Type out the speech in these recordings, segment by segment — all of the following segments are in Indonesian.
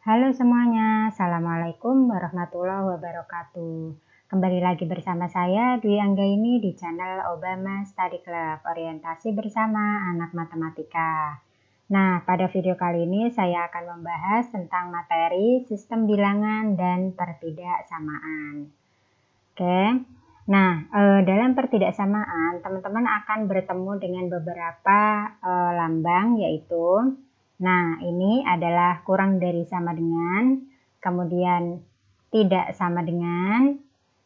Halo semuanya, Assalamualaikum warahmatullahi wabarakatuh. Kembali lagi bersama saya Dwi Anggaini di channel Obama Study Club, orientasi bersama anak matematika. Nah, pada video kali ini saya akan membahas tentang materi sistem bilangan dan pertidaksamaan. Oke, nah dalam pertidaksamaan teman-teman akan bertemu dengan beberapa lambang, yaitu nah ini adalah kurang dari sama dengan, kemudian tidak sama dengan,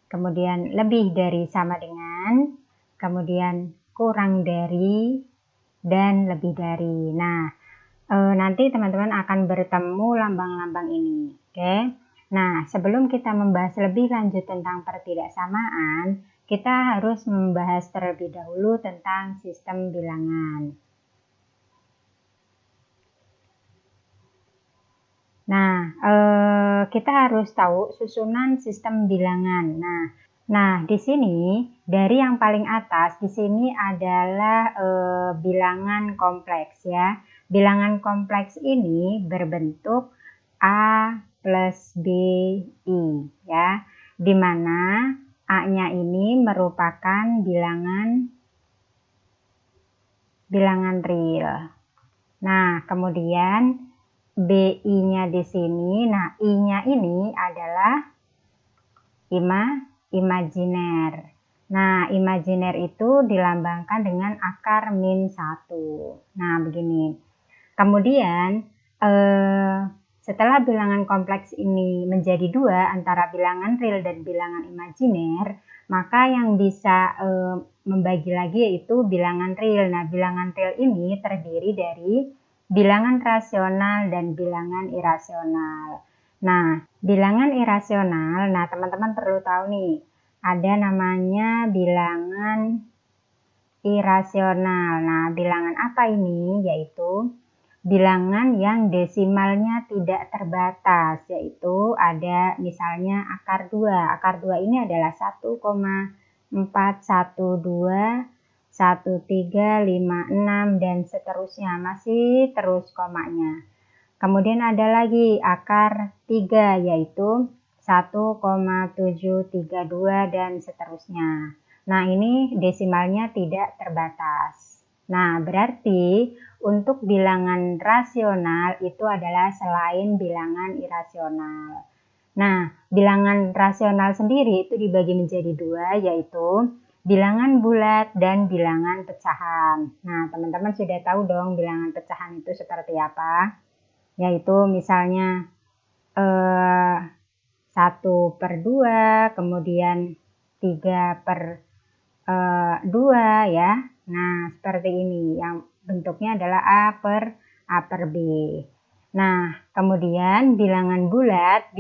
kemudian lebih dari sama dengan, kemudian kurang dari, dan lebih dari. Nah, nanti teman-teman akan bertemu lambang-lambang ini. Oke. Nah, sebelum kita membahas lebih lanjut tentang pertidaksamaan, kita harus membahas terlebih dahulu tentang sistem bilangan. Nah, kita harus tahu susunan sistem bilangan. Nah, di sini dari yang paling atas di sini adalah bilangan kompleks ya. Bilangan kompleks ini berbentuk A plus B I ya, di mana A-nya ini merupakan bilangan real. Nah, kemudian BI-nya di sini, nah I-nya ini adalah imajiner. Nah, imajiner itu dilambangkan dengan akar min 1. Nah, begini. Kemudian, setelah bilangan kompleks ini menjadi dua antara bilangan real dan bilangan imajiner, maka yang bisa membagi lagi yaitu bilangan real. Nah, bilangan real ini terdiri dari bilangan rasional dan bilangan irasional. Nah, bilangan irasional, nah teman-teman perlu tahu nih, ada namanya bilangan irasional. Nah, bilangan apa ini? Yaitu bilangan yang desimalnya tidak terbatas, yaitu ada misalnya akar 2. Akar 2 ini adalah 1,412, 1356 dan seterusnya, masih terus komanya. Kemudian ada lagi akar 3 yaitu 1,732 dan seterusnya. Nah, ini desimalnya tidak terbatas. Nah, berarti untuk bilangan rasional itu adalah selain bilangan irasional. Nah, bilangan rasional sendiri itu dibagi menjadi dua, yaitu bilangan bulat dan bilangan pecahan. Nah, teman-teman sudah tahu dong bilangan pecahan itu seperti apa? Yaitu misalnya 1/2, kemudian 3/2 ya. Nah, seperti ini yang bentuknya adalah A per B. Nah, kemudian bilangan bulat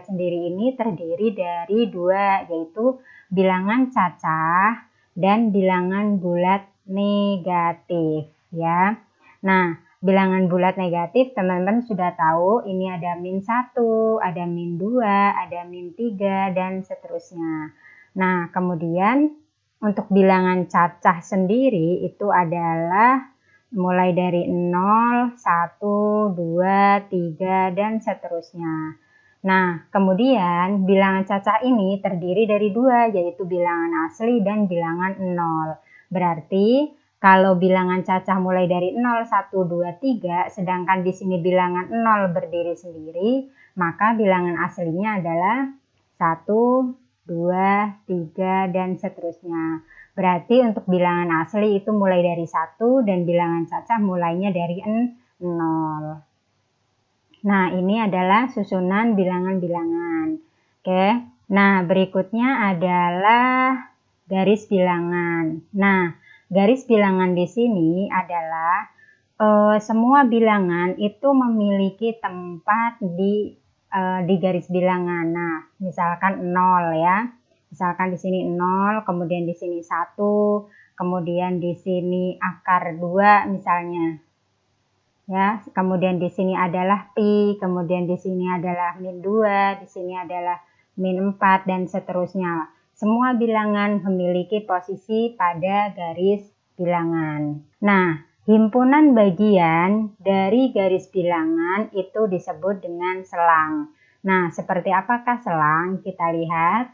sendiri ini terdiri dari dua, yaitu bilangan cacah dan bilangan bulat negatif ya. Nah, bilangan bulat negatif teman-teman sudah tahu, ini ada min 1, ada min 2, ada min 3 dan seterusnya. Nah, kemudian untuk bilangan cacah sendiri itu adalah mulai dari 0, 1, 2, 3 dan seterusnya. Nah, kemudian bilangan cacah ini terdiri dari dua, yaitu bilangan asli dan bilangan 0. Berarti kalau bilangan cacah mulai dari 0, 1, 2, 3, sedangkan di sini bilangan 0 berdiri sendiri, maka bilangan aslinya adalah 1, 2, 3, dan seterusnya. Berarti untuk bilangan asli itu mulai dari 1 dan bilangan cacah mulainya dari 0. Nah, ini adalah susunan bilangan-bilangan. Oke. Nah, berikutnya adalah garis bilangan. Nah, garis bilangan di sini adalah semua bilangan itu memiliki tempat di garis bilangan. Nah, misalkan 0 ya. Misalkan di sini 0, kemudian di sini 1, kemudian di sini akar 2 misalnya. Ya, kemudian di sini adalah pi, kemudian di sini adalah min 2, di sini adalah min 4 dan seterusnya. Semua bilangan memiliki posisi pada garis bilangan. Nah, himpunan bagian dari garis bilangan itu disebut dengan selang. Nah, seperti apakah selang? Kita lihat.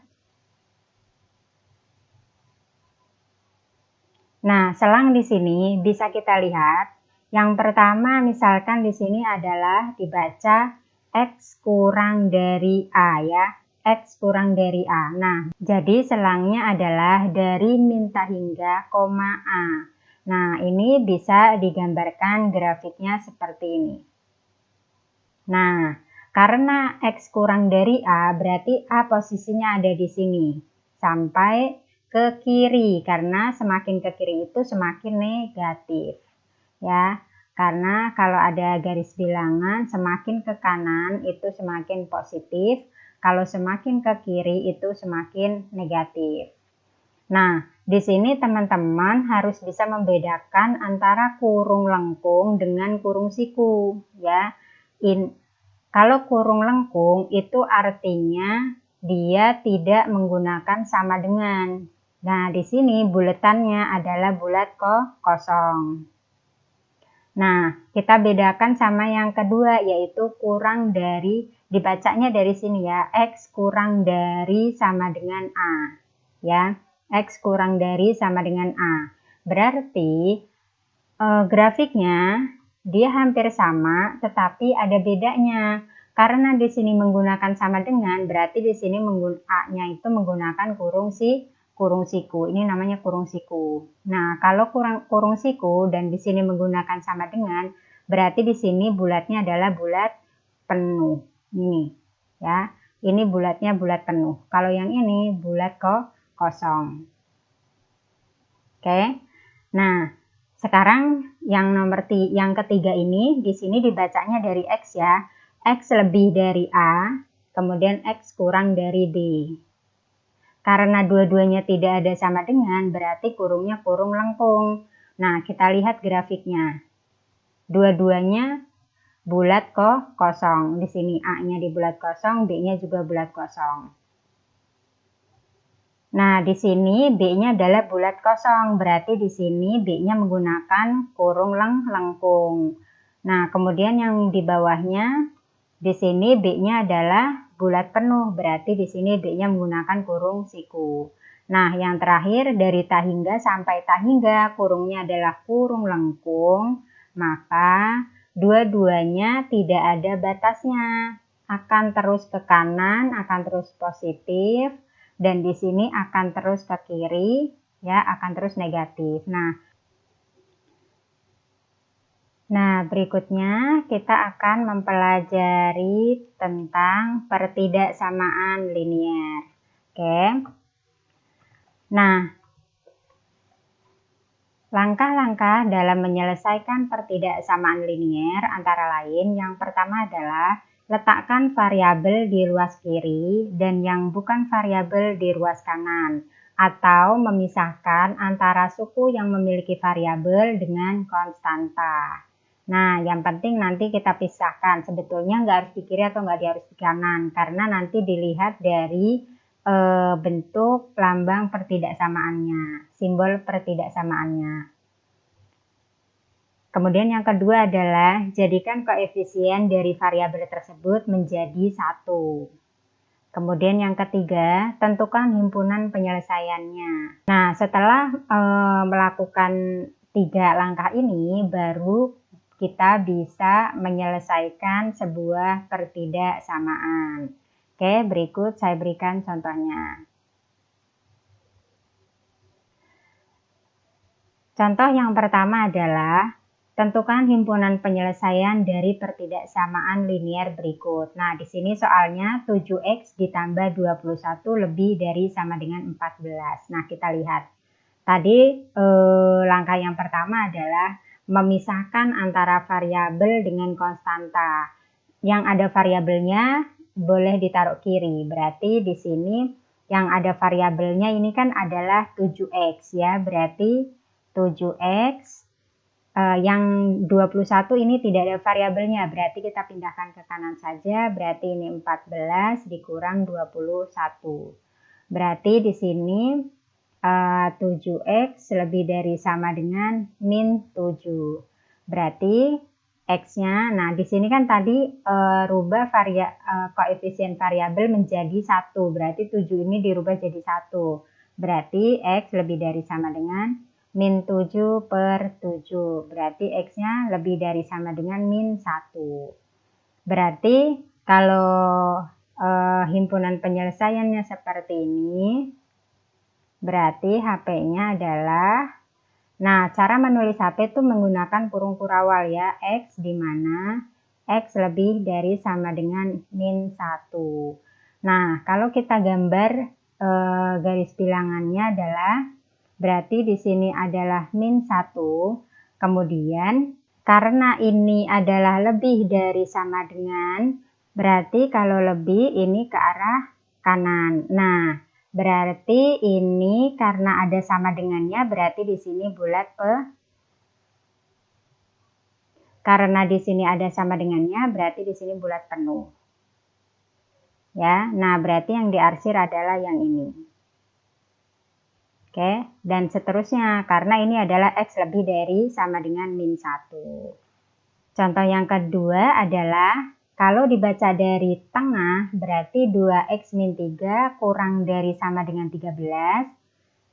Nah, selang di sini bisa kita lihat. Yang pertama, misalkan di sini adalah dibaca X kurang dari A ya. X kurang dari A. Nah, jadi selangnya adalah dari minta hingga koma A. Nah, ini bisa digambarkan grafiknya seperti ini. Nah, karena X kurang dari A, berarti A posisinya ada di sini. Sampai ke kiri, karena semakin ke kiri itu semakin negatif. Ya, karena kalau ada garis bilangan, semakin ke kanan itu semakin positif. Kalau semakin ke kiri itu semakin negatif. Nah, di sini teman-teman harus bisa membedakan antara kurung lengkung dengan kurung siku ya. Kalau kurung lengkung itu artinya dia tidak menggunakan sama dengan. Nah, di sini buletannya adalah bulat kosong. Nah, kita bedakan sama yang kedua yaitu kurang dari, dibacanya dari sini ya, X kurang dari sama dengan A. Ya, X kurang dari sama dengan A. Berarti grafiknya dia hampir sama tetapi ada bedanya. Karena di sini menggunakan sama dengan, berarti di sini A-nya itu menggunakan kurung siku. Ini namanya kurung siku. Nah, kalau kurung siku dan di sini menggunakan sama dengan, berarti di sini bulatnya adalah bulat penuh. Ini ya. Ini bulatnya bulat penuh. Kalau yang ini bulat kosong. Oke. Nah, sekarang yang ketiga ini di sini dibacanya dari X ya. X lebih dari A, kemudian X kurang dari B. Karena dua-duanya tidak ada sama dengan, berarti kurungnya kurung lengkung. Nah, kita lihat grafiknya. Dua-duanya bulat kosong. Di sini A-nya di bulat kosong, B-nya juga bulat kosong. Nah, di sini B-nya adalah bulat kosong, berarti di sini B-nya menggunakan kurung lengkung. Nah, kemudian yang di bawahnya, di sini B-nya adalah bulat penuh, berarti di sini B-nya menggunakan kurung siku. Nah, yang terakhir dari ta hingga sampai ta hingga kurungnya adalah kurung lengkung, maka dua-duanya tidak ada batasnya. Akan terus ke kanan, akan terus positif, dan di sini akan terus ke kiri, ya, akan terus negatif. Nah, berikutnya kita akan mempelajari tentang pertidaksamaan linier. Oke. Nah, langkah-langkah dalam menyelesaikan pertidaksamaan linier antara lain yang pertama adalah letakkan variabel di ruas kiri dan yang bukan variabel di ruas kanan, atau memisahkan antara suku yang memiliki variabel dengan konstanta. Nah, yang penting nanti kita pisahkan. Sebetulnya nggak harus di kiri atau nggak harus di kanan, karena nanti dilihat dari bentuk lambang pertidaksamaannya, simbol pertidaksamaannya. Kemudian yang kedua adalah jadikan koefisien dari variabel tersebut menjadi 1. Kemudian yang ketiga, tentukan himpunan penyelesaiannya. Nah, setelah melakukan 3 langkah ini, baru kita bisa menyelesaikan sebuah pertidaksamaan. Oke, berikut saya berikan contohnya. Contoh yang pertama adalah tentukan himpunan penyelesaian dari pertidaksamaan linier berikut. Nah, di sini soalnya 7x ditambah 21 lebih dari sama dengan 14. Nah, kita lihat. Tadi langkah yang pertama adalah memisahkan antara variabel dengan konstanta. Yang ada variabelnya boleh ditaruh kiri. Berarti di sini yang ada variabelnya ini kan adalah 7x ya. Berarti 7x yang 21 ini tidak ada variabelnya. Berarti kita pindahkan ke kanan saja. Berarti ini 14 dikurang 21. Berarti di sini 7x lebih dari sama dengan min 7. Berarti x-nya, nah di sini kan tadi rubah koefisien variabel menjadi 1. Berarti 7 ini dirubah jadi 1. Berarti x lebih dari sama dengan min 7 per 7. Berarti x-nya lebih dari sama dengan min 1. Berarti kalau himpunan penyelesaiannya seperti ini, berarti HP-nya adalah, nah cara menulis HP itu menggunakan kurung kurawal ya, X di mana X lebih dari sama dengan min 1. Nah kalau kita gambar garis bilangannya adalah, berarti di sini adalah min 1, kemudian karena ini adalah lebih dari sama dengan, berarti kalau lebih ini ke arah kanan. Nah berarti ini karena ada sama dengannya, berarti di sini bulat karena di sini ada sama dengannya, berarti di sini bulat penuh. Ya, nah berarti yang diarsir adalah yang ini. Oke, dan seterusnya karena ini adalah X lebih dari sama dengan min 1. Contoh yang kedua adalah kalau dibaca dari tengah, berarti 2x min 3 kurang dari sama dengan 13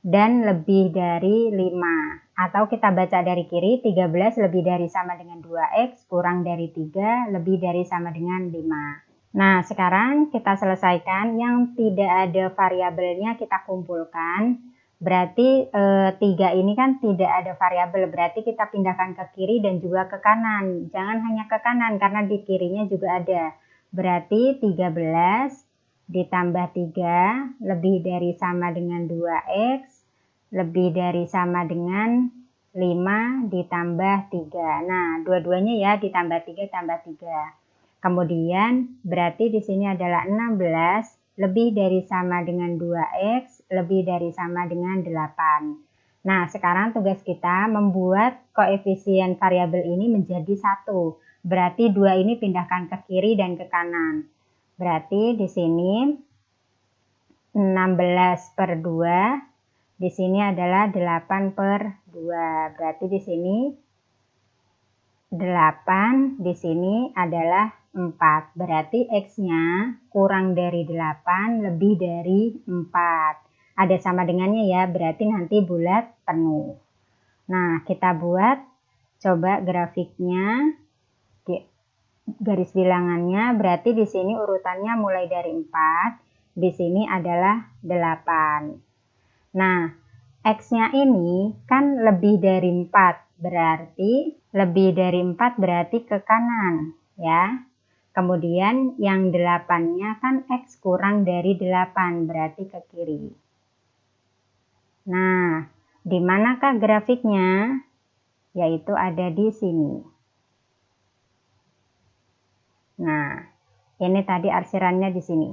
dan lebih dari 5. Atau kita baca dari kiri, 13 lebih dari sama dengan 2x kurang dari 3 lebih dari sama dengan 5. Nah, sekarang kita selesaikan yang tidak ada variabelnya, kita kumpulkan. Berarti 3 ini kan tidak ada variabel, berarti kita pindahkan ke kiri dan juga ke kanan. Jangan hanya ke kanan karena di kirinya juga ada. Berarti 13 ditambah 3 lebih dari sama dengan 2x lebih dari sama dengan 5 ditambah 3. Nah, dua-duanya ya ditambah 3 tambah 3. Kemudian berarti di sini adalah 16 lebih dari sama dengan 2x, lebih dari sama dengan 8. Nah, sekarang tugas kita membuat koefisien variabel ini menjadi 1. Berarti 2 ini pindahkan ke kiri dan ke kanan. Berarti di sini 16 per 2, di sini adalah 8 per 2. Berarti di sini 8, di sini adalah 4. Berarti X-nya kurang dari 8 lebih dari 4. Ada sama dengannya ya, berarti nanti bulat penuh. Nah, kita buat coba grafiknya, garis bilangannya. Berarti di sini urutannya mulai dari 4, di sini adalah 8. Nah, X-nya ini kan lebih dari 4, berarti lebih dari 4 berarti ke kanan ya. Kemudian yang 8-nya kan X kurang dari 8, berarti ke kiri. Nah, di manakah grafiknya? Yaitu ada di sini. Nah, ini tadi arsirannya di sini.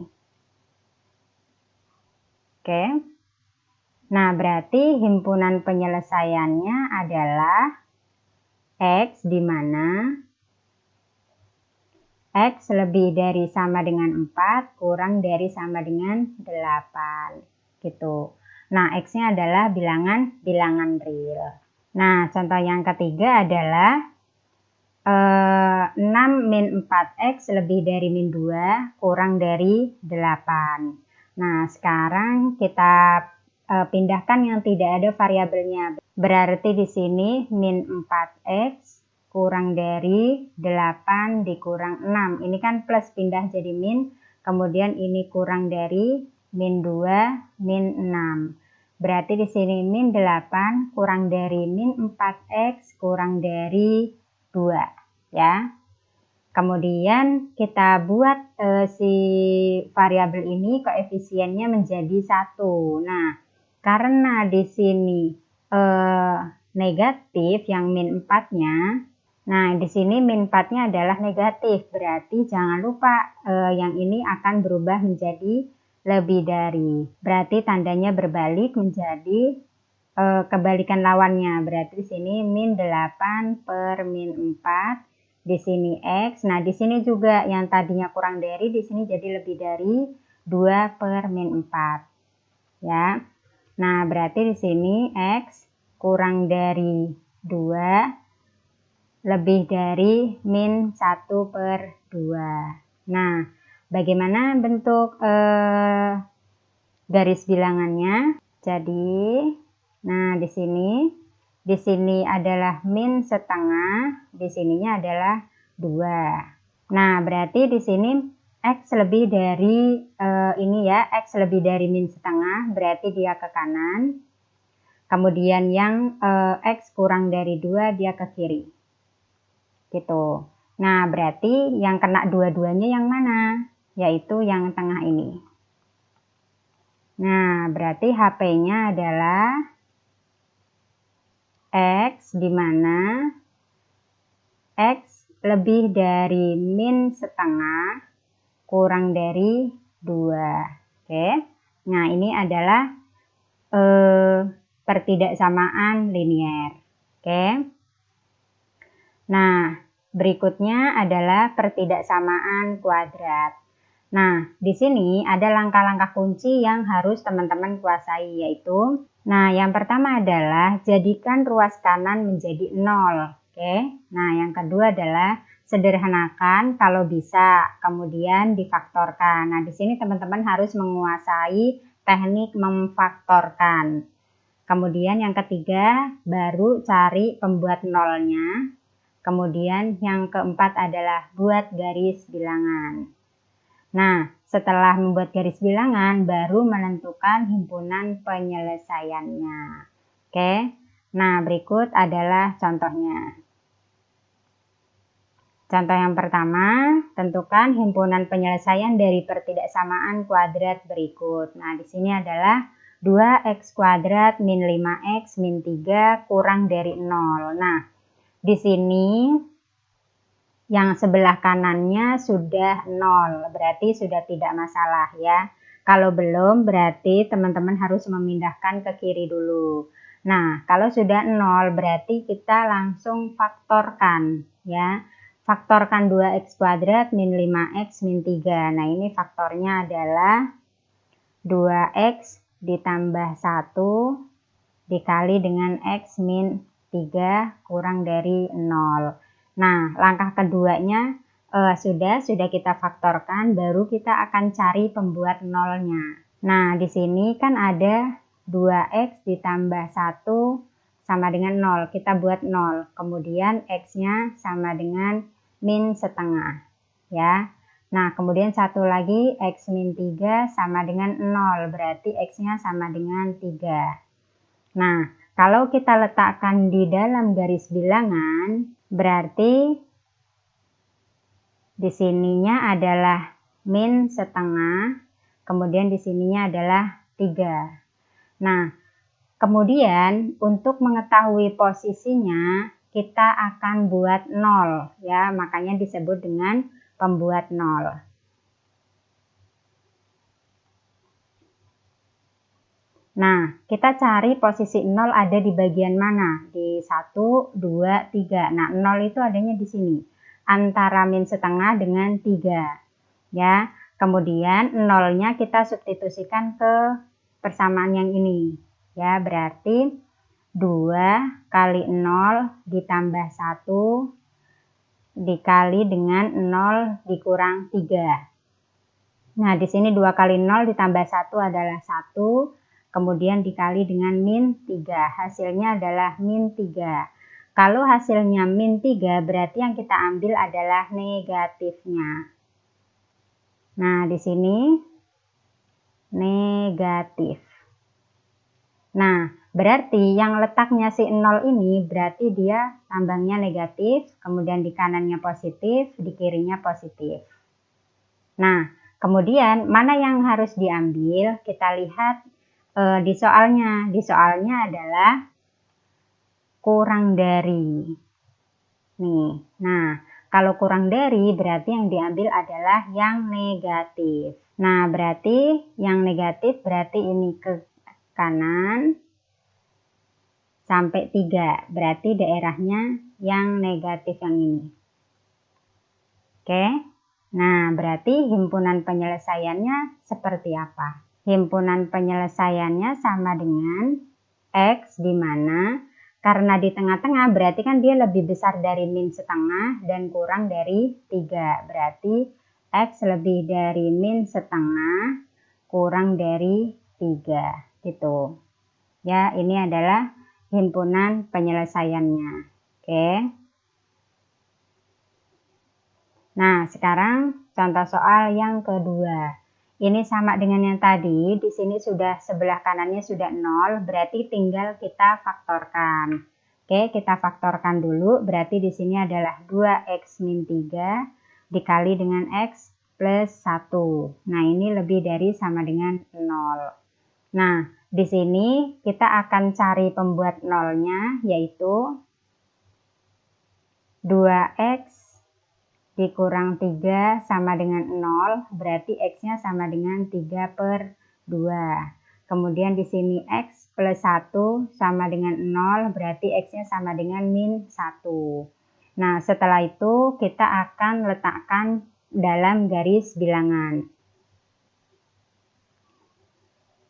Oke. Nah, berarti himpunan penyelesaiannya adalah X di mana X lebih dari sama dengan 4 kurang dari sama dengan 8 gitu. Nah, X-nya adalah bilangan real. Nah, contoh yang ketiga adalah 6 min 4x lebih dari min 2 kurang dari 8. Nah, sekarang kita pindahkan yang tidak ada variabelnya. Berarti di sini min 4x kurang dari 8 dikurang 6. Ini kan plus pindah jadi min. Kemudian ini kurang dari min 2, min 6. Berarti di sini min 8 kurang dari min 4x kurang dari 2 ya. Kemudian kita buat si variabel ini koefisiennya menjadi 1. Nah, karena di sini negatif yang min 4-nya, nah di sini min 4-nya adalah negatif, berarti jangan lupa yang ini akan berubah menjadi lebih dari. Berarti tandanya berbalik menjadi kebalikan lawannya. Berarti di sini min 8 per min 4, di sini X. Nah, di sini juga yang tadinya kurang dari, di sini jadi lebih dari 2 per min 4. Ya. Nah, berarti di sini X kurang dari 2 lebih dari min 1/2. Nah, bagaimana bentuk garis bilangannya? Jadi, nah di sini adalah min setengah, di sininya adalah 2. Nah, berarti di sini X lebih dari X lebih dari min setengah, berarti dia ke kanan. Kemudian yang X kurang dari 2 dia ke kiri. Gitu. Nah, berarti yang kena dua-duanya yang mana? Yaitu yang tengah ini. Nah, berarti HP-nya adalah X, di mana X lebih dari min setengah kurang dari 2. Oke. Nah, ini adalah pertidaksamaan linier. Oke. Nah, berikutnya adalah pertidaksamaan kuadrat. Nah, di sini ada langkah-langkah kunci yang harus teman-teman kuasai, yaitu, nah, yang pertama adalah jadikan ruas kanan menjadi 0. Oke. Nah, yang kedua adalah sederhanakan kalau bisa, kemudian difaktorkan. Nah, di sini teman-teman harus menguasai teknik memfaktorkan. Kemudian yang ketiga, baru cari pembuat nolnya. Kemudian yang keempat adalah buat garis bilangan. Nah, setelah membuat garis bilangan, baru menentukan himpunan penyelesaiannya. Oke, nah berikut adalah contohnya. Contoh yang pertama, tentukan himpunan penyelesaian dari pertidaksamaan kuadrat berikut. Nah, di sini adalah 2x kuadrat min 5x min 3 kurang dari 0. Nah, di sini yang sebelah kanannya sudah 0, berarti sudah tidak masalah ya. Kalau belum, berarti teman-teman harus memindahkan ke kiri dulu. Nah, kalau sudah 0, berarti kita langsung faktorkan ya. Faktorkan 2x kuadrat min 5x min 3. Nah, ini faktornya adalah 2x ditambah 1 dikali dengan x min 3 kurang dari 0. Nah, langkah keduanya sudah kita faktorkan, baru kita akan cari pembuat nolnya. Nah, di sini kan ada 2x ditambah 1 sama dengan 0. Kita buat 0. Kemudian x-nya sama dengan min setengah. Ya. Nah, kemudian satu lagi x min 3 sama dengan 0. Berarti x-nya sama dengan 3. Nah, kalau kita letakkan di dalam garis bilangan, berarti di sininya adalah min setengah, kemudian di sininya adalah 3. Nah, kemudian untuk mengetahui posisinya, kita akan buat 0 ya, makanya disebut dengan pembuat 0. Nah, kita cari posisi 0 ada di bagian mana? Di 1, 2, 3. Nah, 0 itu adanya di sini. Antara min setengah dengan 3. Ya, kemudian 0-nya kita substitusikan ke persamaan yang ini. Ya, berarti 2 kali 0 ditambah 1 dikali dengan 0 dikurang 3. Nah, di sini 2 kali 0 ditambah 1 adalah 1. Kemudian dikali dengan min 3. Hasilnya adalah min 3. Kalau hasilnya min 3, berarti yang kita ambil adalah negatifnya. Nah, di sini negatif. Nah, berarti yang letaknya si 0 ini berarti dia lambangnya negatif, kemudian di kanannya positif, di kirinya positif. Nah, kemudian mana yang harus diambil? Kita lihat di soalnya. Di soalnya adalah kurang dari. Nih, nah kalau kurang dari berarti yang diambil adalah yang negatif. Nah, berarti yang negatif berarti ini ke kanan sampai 3. Berarti daerahnya yang negatif yang ini. Oke. Nah, berarti himpunan penyelesaiannya seperti apa? himpunan penyelesaiannya sama dengan X, di mana karena di tengah-tengah berarti kan dia lebih besar dari min setengah dan kurang dari 3. Berarti X lebih dari min setengah kurang dari 3. Gitu. Ya, ini adalah himpunan penyelesaiannya. Oke. Nah, sekarang contoh soal yang kedua. Ini sama dengan yang tadi, di sini sudah sebelah kanannya sudah 0, berarti tinggal kita faktorkan. Oke, kita faktorkan dulu, berarti di sini adalah 2x min 3 dikali dengan x plus 1. Nah, ini lebih dari sama dengan 0. Nah, di sini kita akan cari pembuat nolnya, yaitu 2x dikurang 3 sama dengan 0, berarti x-nya sama dengan 3/2. Kemudian di sini x plus 1 sama dengan 0, berarti x-nya sama dengan min 1. Nah, setelah itu kita akan letakkan dalam garis bilangan.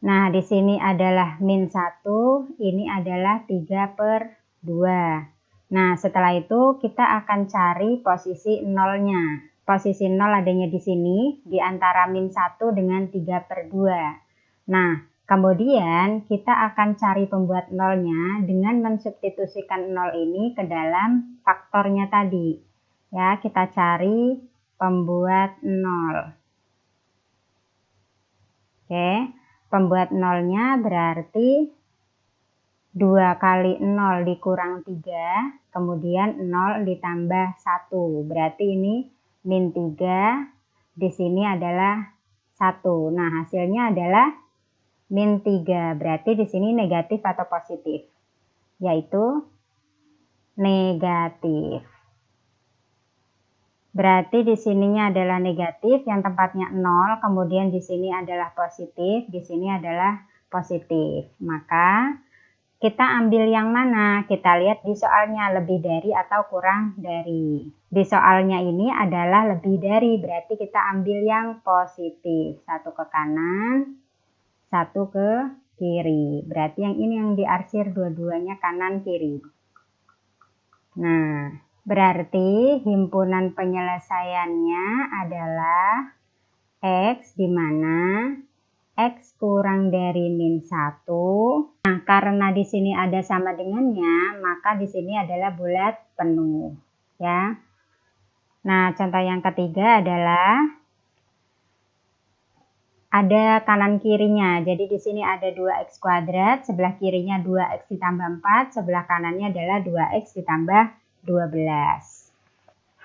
Nah, di sini adalah min 1, ini adalah 3/2. Nah, setelah itu kita akan cari posisi nolnya. Posisi 0 adanya di sini, di antara min 1 dengan 3/2. Nah, kemudian kita akan cari pembuat nolnya dengan mensubstitusikan 0 ini ke dalam faktornya tadi. Ya, kita cari pembuat 0. Oke, pembuat nolnya berarti 2 kali 0 dikurang 3, kemudian 0 ditambah 1. Berarti ini min 3, di sini adalah 1. Nah, hasilnya adalah min 3. Berarti di sini negatif atau positif? Yaitu negatif. Berarti di sininya adalah negatif, yang tempatnya 0, kemudian di sini adalah positif, di sini adalah positif. Maka kita ambil yang mana? Kita lihat di soalnya lebih dari atau kurang dari. Di soalnya ini adalah lebih dari, berarti kita ambil yang positif. Satu ke kanan, satu ke kiri. Berarti yang ini yang diarsir dua-duanya kanan kiri. Nah, berarti himpunan penyelesaiannya adalah X, di mana X kurang dari min 1. Nah, karena di sini ada sama dengannya, maka di sini adalah bulat penuh. Ya. Nah, contoh yang ketiga adalah ada kanan kirinya. Jadi di sini ada 2x kuadrat, sebelah kirinya 2x ditambah 4, sebelah kanannya adalah 2x ditambah 12.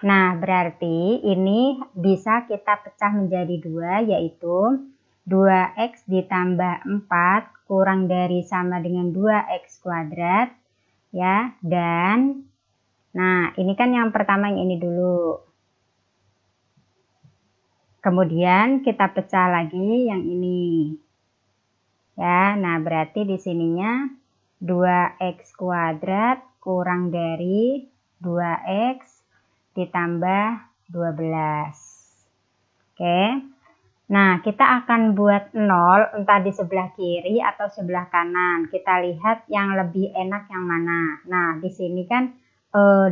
Nah, berarti ini bisa kita pecah menjadi 2, yaitu 2x ditambah 4 kurang dari sama dengan 2x kuadrat, ya, dan nah ini kan yang pertama yang ini dulu, kemudian kita pecah lagi yang ini, ya. Nah, berarti di sininya 2x kuadrat kurang dari 2x ditambah 12. Oke. Nah, kita akan buat 0 entah di sebelah kiri atau sebelah kanan. Kita lihat yang lebih enak yang mana. Nah, di sini kan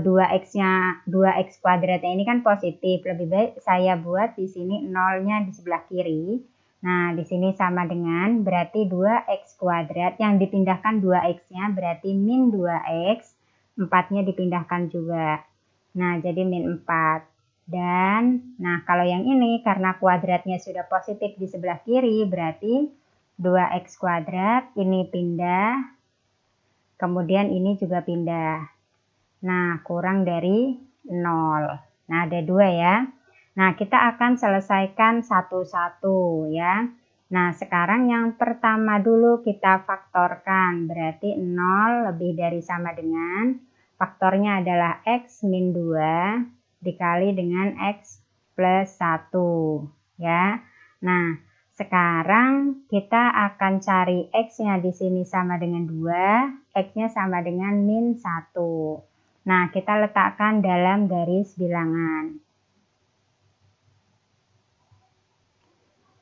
2x-nya 2x kuadratnya ini kan positif. Lebih baik saya buat di sini 0-nya di sebelah kiri. Nah, di sini sama dengan berarti 2x kuadrat yang dipindahkan 2x-nya berarti min 2x. 4-nya dipindahkan juga. Nah, jadi min 4. Dan, nah kalau yang ini karena kuadratnya sudah positif di sebelah kiri, berarti 2x kuadrat ini pindah, kemudian ini juga pindah. Nah, kurang dari 0. Nah, ada 2 ya. Nah, kita akan selesaikan satu-satu ya. Nah, sekarang yang pertama dulu kita faktorkan, berarti 0 lebih dari sama dengan, faktornya adalah x min 2, dikali dengan x plus 1 ya. Nah, sekarang kita akan cari x-nya di sini sama dengan 2, x-nya sama dengan min 1. Nah, kita letakkan dalam garis bilangan.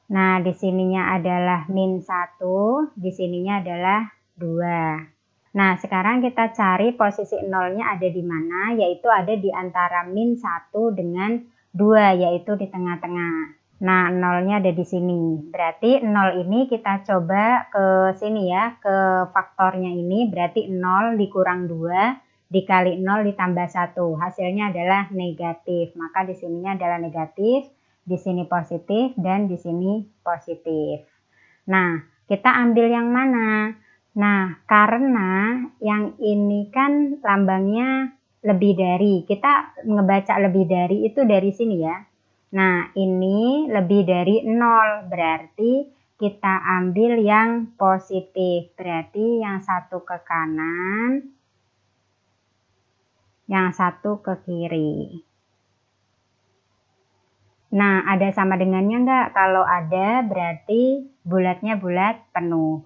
Nah, di sininya adalah min 1, di sininya adalah 2. Nah, sekarang kita cari posisi nolnya ada di mana, yaitu ada di antara min 1 dengan 2, yaitu di tengah-tengah. Nah, nolnya ada di sini. Berarti 0 ini kita coba ke sini ya, ke faktornya ini, berarti 0 dikurang 2 dikali 0 ditambah 1. Hasilnya adalah negatif, maka di sininya adalah negatif. Di sini positif dan di sini positif. Nah, kita ambil yang mana? Nah, karena yang ini kan lambangnya lebih dari. Kita ngebaca lebih dari itu dari sini ya. Nah, ini lebih dari 0. Berarti kita ambil yang positif. Berarti yang satu ke kanan, yang satu ke kiri. Nah, ada sama dengannya enggak? Kalau ada, berarti bulatnya bulat penuh.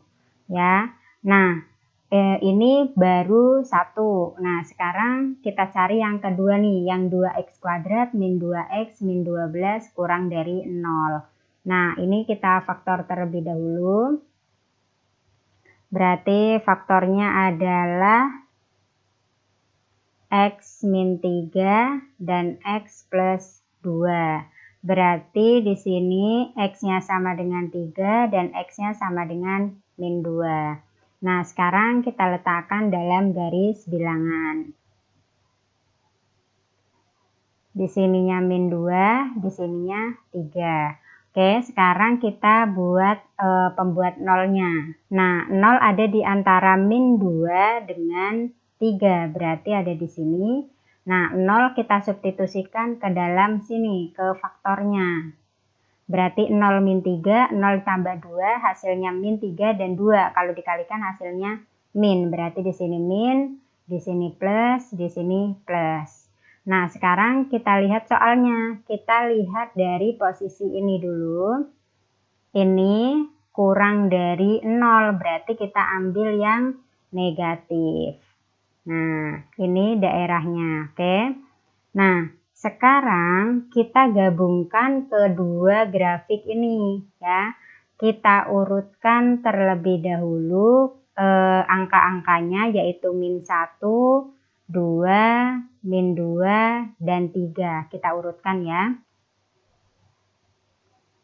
Ya. Nah, ini baru 1. Nah, sekarang kita cari yang kedua nih, yang 2x kuadrat min 2x min 12 kurang dari 0. Nah, ini kita faktor terlebih dahulu. Berarti faktornya adalah x min 3 dan x plus 2. Berarti di sini x-nya sama dengan 3 dan x-nya sama dengan min 2. Nah, sekarang kita letakkan dalam garis bilangan. Di sininya min 2, di sininya 3. Oke, sekarang kita buat pembuat nolnya. Nah, 0 ada di antara min 2 dengan 3, berarti ada di sini. Nah, 0 kita substitusikan ke dalam sini, ke faktornya. Berarti 0 min 3, 0 tambah 2, hasilnya min 3 dan 2. Kalau dikalikan hasilnya min, berarti di sini min, di sini plus, di sini plus. Nah, sekarang kita lihat soalnya. Kita lihat dari posisi ini dulu. Ini kurang dari 0, berarti kita ambil yang negatif. Nah, ini daerahnya, oke. Nah, sekarang kita gabungkan kedua grafik ini ya. Kita urutkan terlebih dahulu angka-angkanya, yaitu min 1, 2, min 2, dan 3. Kita urutkan ya.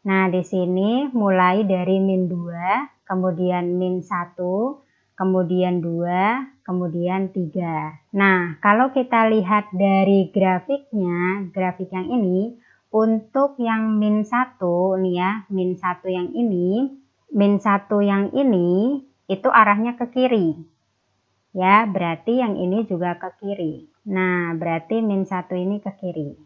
Nah, di sini mulai dari min 2, kemudian min 1, kemudian 2, kemudian 3. Nah, kalau kita lihat dari grafiknya, grafik yang ini, untuk yang min 1 nih ya, min 1 yang ini, min 1 yang ini, itu arahnya ke kiri. Ya, berarti yang ini juga ke kiri. Nah, berarti min 1 ini ke kiri.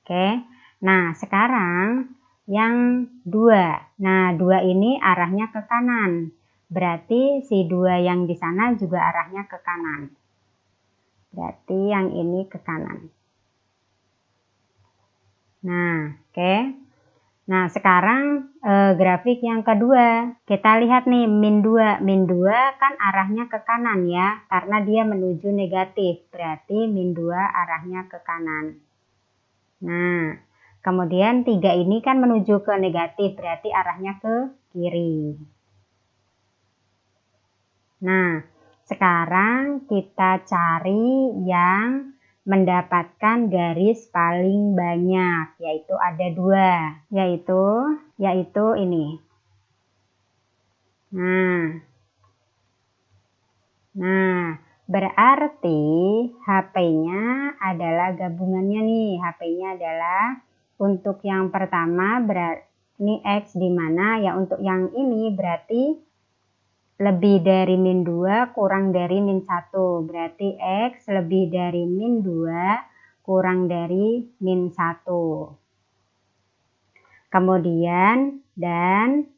Oke. Nah, sekarang yang 2. Nah, 2 ini arahnya ke kanan. Berarti si 2 yang di sana juga arahnya ke kanan. Berarti yang ini ke kanan. Nah, oke. Nah, sekarang grafik yang kedua. Kita lihat nih, min 2. Min 2 kan arahnya ke kanan ya, karena dia menuju negatif. Berarti min 2 arahnya ke kanan. Nah, kemudian 3 ini kan menuju ke negatif, berarti arahnya ke kiri. Nah, sekarang kita cari yang mendapatkan garis paling banyak, yaitu ada 2, yaitu ini. Nah, berarti HP-nya adalah gabungannya nih. HP-nya adalah untuk yang pertama berarti ini X di mana ya, untuk yang ini berarti lebih dari min 2 kurang dari min 1. Berarti X lebih dari min 2 kurang dari min 1. Kemudian, dan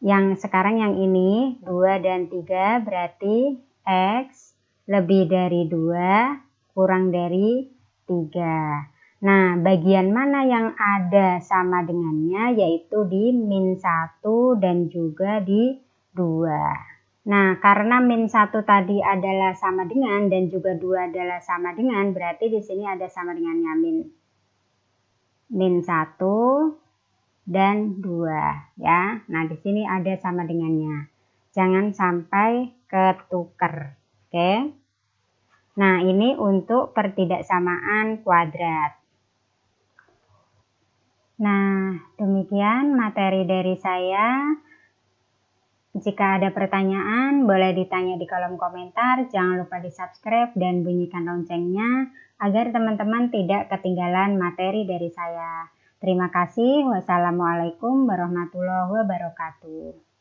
yang sekarang yang ini 2 dan 3 berarti X lebih dari 2 kurang dari 3. Nah, bagian mana yang ada sama dengannya, yaitu di min 1 dan juga di 2. Nah, karena min 1 tadi adalah sama dengan dan juga 2 adalah sama dengan, berarti di sini ada sama dengannya min 1 dan 2 ya. Nah, di sini ada sama dengannya. Jangan sampai ketuker. Oke. Nah, ini untuk pertidaksamaan kuadrat. Nah, demikian materi dari saya. Jika ada pertanyaan, boleh ditanya di kolom komentar. Jangan lupa di-subscribe dan bunyikan loncengnya agar teman-teman tidak ketinggalan materi dari saya. Terima kasih. Wassalamualaikum warahmatullahi wabarakatuh.